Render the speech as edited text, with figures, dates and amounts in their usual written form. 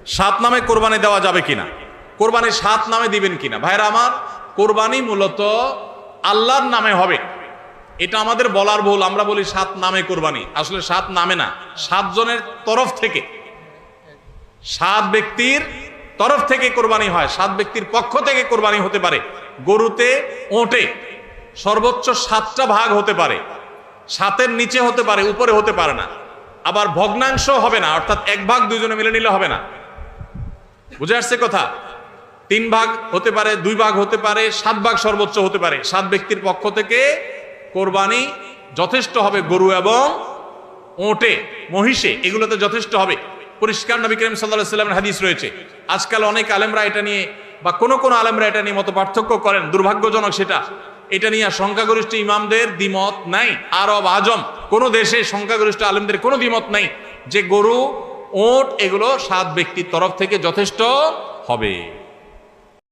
সাত নামে কোরবানি দেওয়া যাবে কিনা, কোরবানি সাত নামে দিবেন কিনা? ভাইরা আমার, কোরবানি মূলত আল্লাহর নামে হবে, এটা আমাদের বলার ভুল। আমরা বলি সাত নামে কোরবানি, আসলে সাত নামে না, সাতজনের তরফ থেকে, সাত ব্যক্তির তরফ থেকে কোরবানি হয়, সাত ব্যক্তির পক্ষ থেকে কোরবানি হতে পারে। গরুতে, ওটে সর্বোচ্চ সাতটা ভাগ হতে পারে, সাতের নিচে হতে পারে, উপরে হতে পারে না। আবার ভগ্নাংশ হবে না, অর্থাৎ এক ভাগ দুইজনে মিলে নিলে হবে না। বুঝে আসছে কথা? তিন ভাগ হতে পারে, দুই ভাগ হতে পারে, সাত ভাগ সর্বোচ্চ হতে পারে। সাত ব্যক্তির পক্ষ থেকে কোরবানি যথেষ্ট হবে। গরু এবং ওটে, মহিষে, এগুলোতে যথেষ্ট হবে। পরিষ্কার নবী করিম সাল্লাল্লাহু আলাইহি ওয়াসাল্লামের হাদিস রয়েছে। আজকাল অনেক আলেমরা এটা নিয়ে, বা কোন আলেমরা এটা নিয়ে মত পার্থক্য করেন, দুর্ভাগ্যজনক সেটা। এটা নিয়ে সংখ্যাগরিষ্ঠ ইমামদের দ্বিমত নাই। আরব, আজম কোন দেশে সংখ্যাগরিষ্ঠ আলেমদের কোনো দ্বিমত নাই যে গরু, ওট এগুলো সাত ব্যক্তির তরফ থেকে যথেষ্ট হবে।